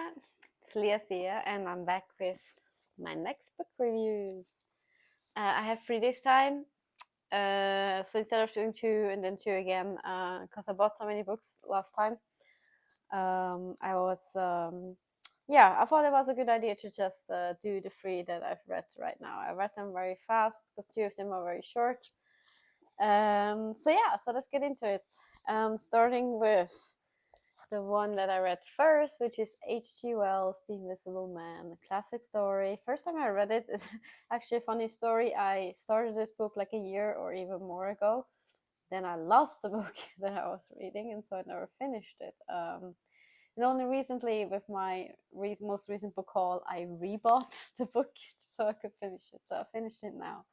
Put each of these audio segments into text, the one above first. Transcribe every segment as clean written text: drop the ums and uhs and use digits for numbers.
everyone, it's Leah here, and I'm back with my next book reviews. I have 3 days time, so instead of doing two and then two again, because I bought so many books last time, I was, I thought it was a good idea to just do the three that I've read right now. I read them very fast because two of them are very short. So let's get into it. Starting with the one that I read first, which is H.G. Wells' The Invisible Man, a classic story. First time I read it, it's actually a funny story. I started this book like a year or even more ago. Then I lost the book that I was reading, and so I never finished it. And only recently, with my most recent book haul, I rebought the book so I could finish it. So I finished it now.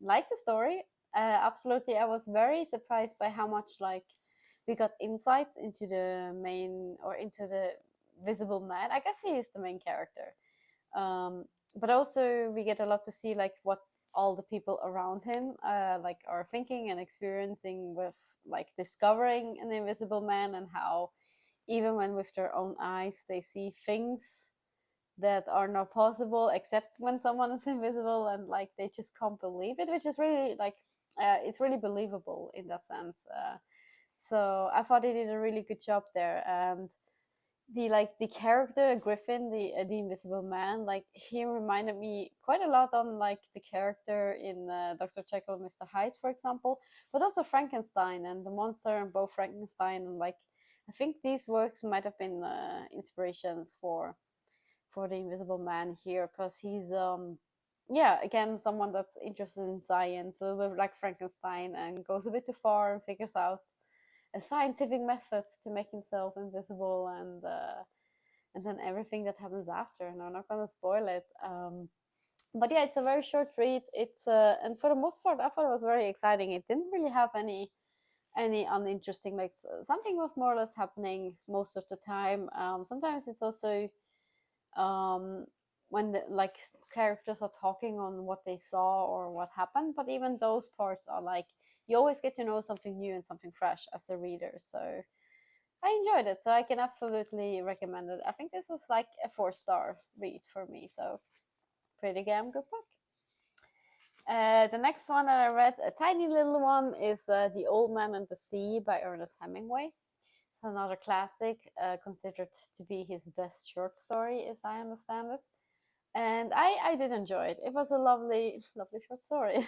Like the story, absolutely. I was very surprised by how much we got insights into the main or into the visible man. I guess he is the main character, but also we get a lot to see what all the people around him are thinking and experiencing with discovering an invisible man, and how even when with their own eyes they see things that are not possible except when someone is invisible, and they just can't believe it, which is really it's really believable in that sense. So I thought he did a really good job there. And the character Griffin, the Invisible Man, he reminded me quite a lot on the character in Dr. Jekyll and Mr. Hyde, for example, but also Frankenstein and the monster in both Frankenstein and I think these works might have been inspirations for the Invisible Man here, because he's again someone that's interested in science, a little bit like Frankenstein, and goes a bit too far and figures out a scientific method to make himself invisible, and then everything that happens after. No, I'm not gonna spoil it. But yeah, it's a very short read. It's and for the most part, I thought it was very exciting. It didn't really have any uninteresting, something was more or less happening most of the time. Sometimes it's also um when the characters are talking on what they saw or what happened, but even those parts are you always get to know something new and something fresh as a reader. So I enjoyed it, so I can absolutely recommend it. I think this is like a 4-star read for me, so pretty damn good book. The next one that I read, a tiny little one, is The Old Man and the Sea by Ernest Hemingway. It's another classic, considered to be his best short story, as I understand it. And I did enjoy it. It was a lovely, lovely short story.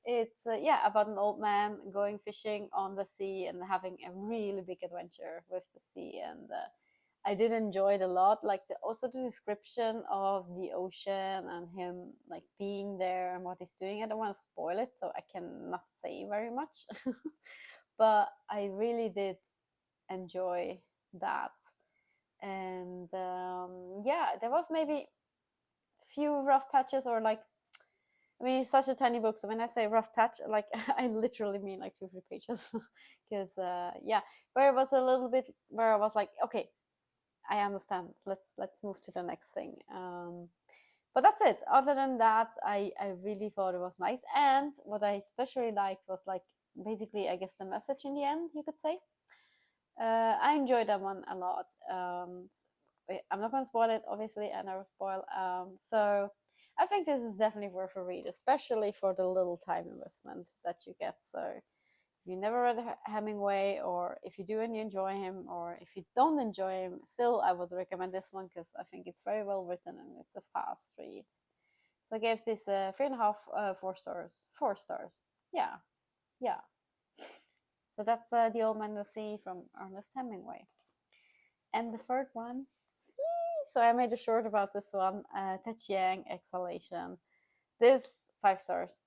It's about an old man going fishing on the sea and having a really big adventure with the sea. And I did enjoy it a lot. Also the description of the ocean and him being there and what he's doing. I don't want to spoil it, so I cannot say very much. But I really did enjoy that. And there was maybe few rough patches, or I mean, it's such a tiny book, so when I say rough patch, I literally mean 2-3 pages. Because where it was a little bit where I was like, okay, I understand, let's move to the next thing. But that's it. Other than that, I really thought it was nice. And what I especially liked was basically, I guess, the message in the end, you could say. I enjoyed that one a lot. I'm not going to spoil it, obviously. I never spoil. So I think this is definitely worth a read, especially for the little time investment that you get. So if you never read Hemingway, or if you do and you enjoy him, or if you don't enjoy him, still I would recommend this one, because I think it's very well written and it's a fast read. So I gave this 3.5, 4 stars. 4 stars. Yeah, yeah. So that's The Old Man and the Sea from Ernest Hemingway. And the third one, so I made a short about this one, Ted Chiang, Exhalation. This 5 stars,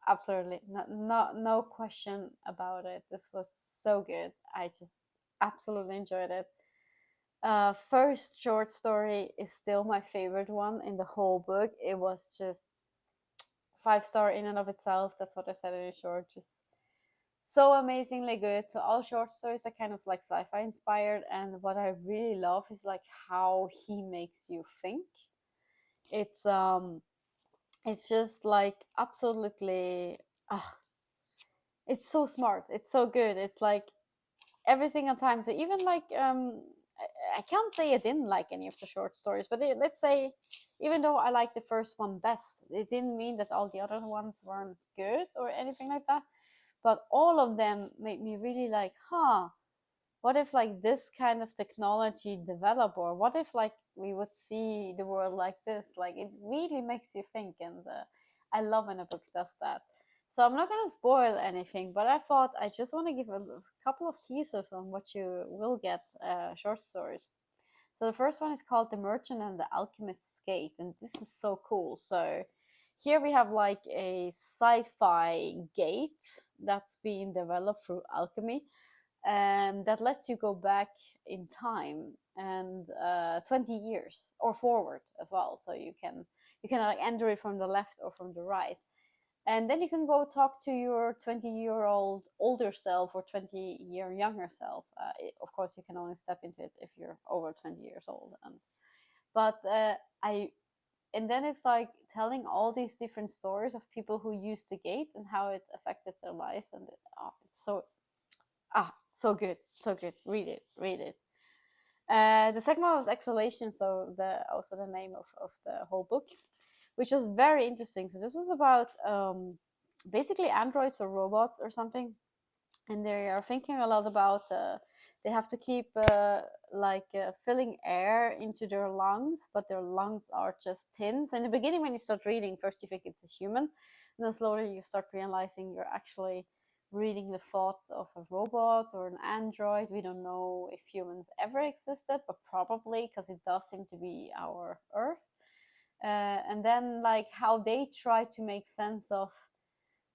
absolutely, no question about it. This was so good. I just absolutely enjoyed it. First short story is still my favorite one in the whole book. It was just 5-star in and of itself. That's what I said in short. Just so amazingly good. So all short stories are kind of sci-fi inspired, and what I really love is how he makes you think. It's just absolutely it's so smart, it's so good. It's every single time. So even I can't say I didn't like any of the short stories, but let's say, even though I liked the first one best, it didn't mean that all the other ones weren't good or anything like that. But all of them made me really like, what if like this kind of technology develop, or what if like we would see the world like this? Like it really makes you think, and I love when a book does that. So I'm not going to spoil anything, but I thought I just want to give a couple of teasers on what you will get, short stories. So the first one is called The Merchant and the Alchemist's Gate, and this is so cool. So here we have like a sci-fi gate that's being developed through alchemy, that lets you go back in time and 20 years or forward as well. So you can like enter it from the left or from the right, and then you can go talk to your 20-year-old older self or 20-year younger self. Of course, you can only step into it if you're over 20 years old. But I and then it's like telling all these different stories of people who used the gate and how it affected their lives, and it's so good, so good. Read it, read it. The second one was Exhalation, so also the name of the whole book, which was very interesting. So this was about basically androids or robots or something, and they are thinking a lot about they have to keep filling air into their lungs, but their lungs are just tins. So in the beginning, when you start reading, first you think it's a human, and then slowly you start realizing you're actually reading the thoughts of a robot or an android. We don't know if humans ever existed, but probably, because it does seem to be our Earth. And then like how they try to make sense of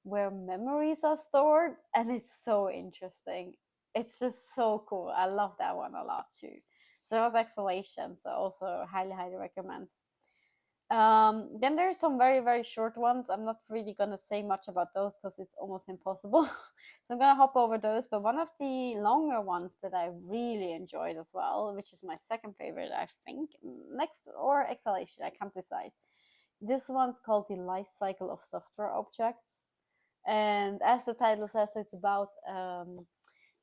where memories are stored, and it's so interesting. It's just so cool. I love that one a lot too. So that was Exhalation, so also highly recommend. Then there's some very short ones. I'm not really gonna say much about those because it's almost impossible. So I'm gonna hop over those. But one of the longer ones that I really enjoyed as well, which is my second favorite, I think, next or Exhalation, I can't decide. This one's called The Life Cycle of Software Objects. And as the title says, it's about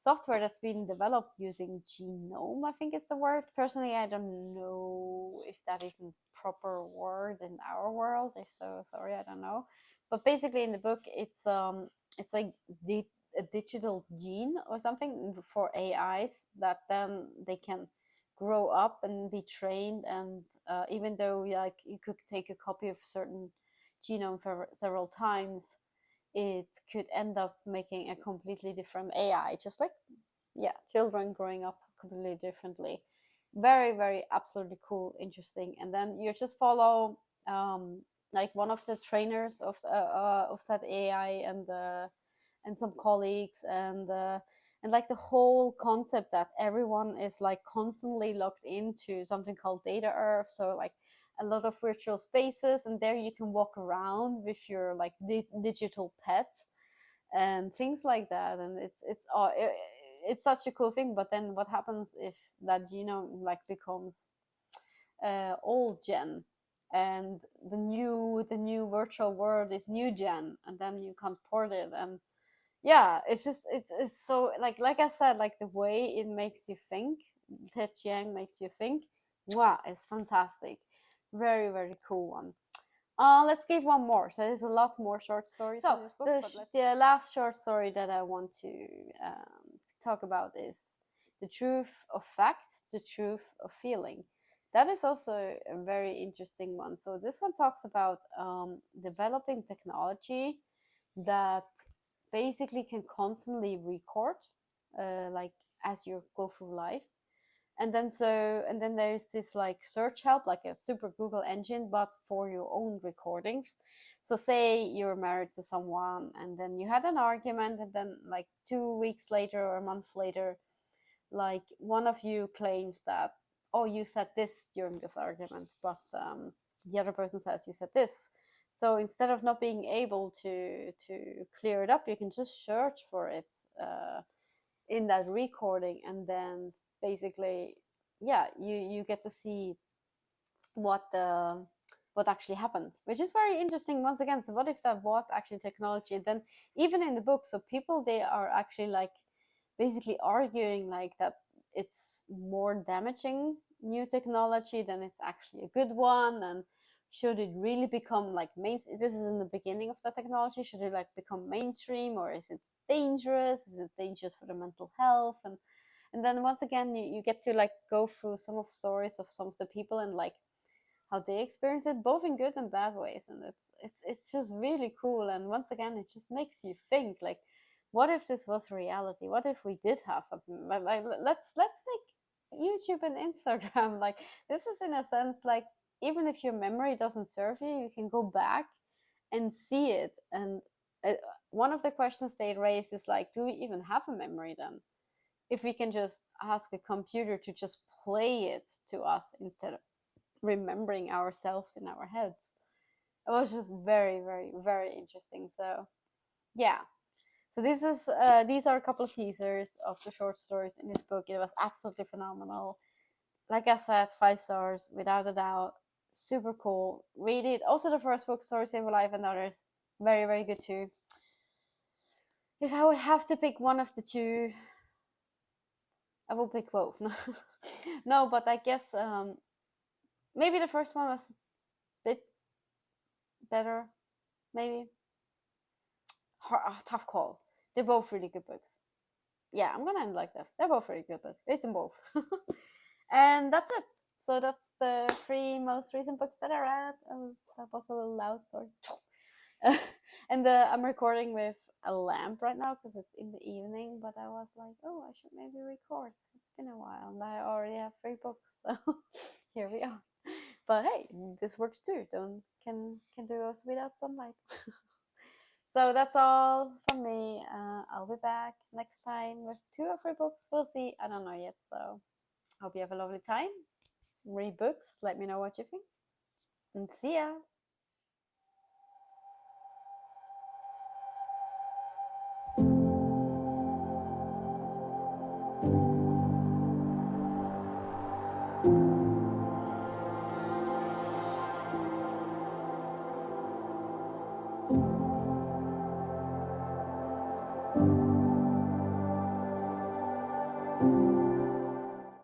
software that's being developed using genome, I think is the word. Personally, I don't know if that is a proper word in our world. If so, sorry, I don't know. But basically, in the book, it's like a digital gene or something for AIs that then they can grow up and be trained. And even though like you could take a copy of certain genome for several times, it could end up making a completely different AI, just like, yeah, children growing up completely differently. Very absolutely cool, interesting. And then you just follow like one of the trainers of that AI, and some colleagues, and like the whole concept that everyone is like constantly logged into something called data earth. So like a lot of virtual spaces, and there you can walk around with your like digital pet and things like that. And it's such a cool thing. But then what happens if that genome like becomes old gen, and the new virtual world is new gen, and then you can't port it? And yeah, it's so like I said, like the way it makes you think, Ted Chiang makes you think, wow, it's fantastic. Very cool one. Let's give one more. So there's a lot more short stories in this book. The last short story that I want to talk about is The Truth of Fact, The Truth of Feeling. That is also a very interesting one. So this one talks about developing technology that basically can constantly record, like as you go through life. And then there's this like search help, like a super Google engine, but for your own recordings. So say you're married to someone, and then you had an argument, and then like 2 weeks later or a month later, like one of you claims that, oh, you said this during this argument, but the other person says you said this. So instead of not being able to clear it up, you can just search for it in that recording, and then basically, yeah, you get to see what actually happened, which is very interesting once again. So what if that was actually technology? And then even in the book, so people, they are actually like basically arguing like that it's more damaging new technology than it's actually a good one, and should it really become like this is in the beginning of the technology, should it like become mainstream, or is it dangerous for the mental health? And then once again you get to like go through some of stories of some of the people and like how they experience it, both in good and bad ways, and it's just really cool. And once again it just makes you think like, what if this was reality? What if we did have something like let's take YouTube and Instagram. Like, this is in a sense like, even if your memory doesn't serve you, you can go back and see it. And one of the questions they raise is like, do we even have a memory then, if we can just ask a computer to just play it to us instead of remembering ourselves in our heads? It was just very, very, very interesting. So yeah, so these are a couple of teasers of the short stories in this book. It was absolutely phenomenal. Like I said, 5 stars without a doubt. Super cool. Read it. Also, the first book, Story Save a Life and Others, very, very good too. If I would have to pick one of the two, I will pick both. No, but I guess maybe the first one was a bit better. Maybe. Tough call. They're both really good books. Yeah, I'm gonna end like this. They're both really good books. Read them both. And that's it. So that's the 3 most recent books that I read. That was a little loud, sorry. And I'm recording with a lamp right now because it's in the evening, but I was like, oh, I should maybe record because it's been a while and I already have 3 books, so here we are. But hey, this works too. Can do us without sunlight. So that's all from me. I'll be back next time with 2 or 3 books. We'll see. I don't know yet. So hope you have a lovely time. Read books. Let me know what you think. And see ya.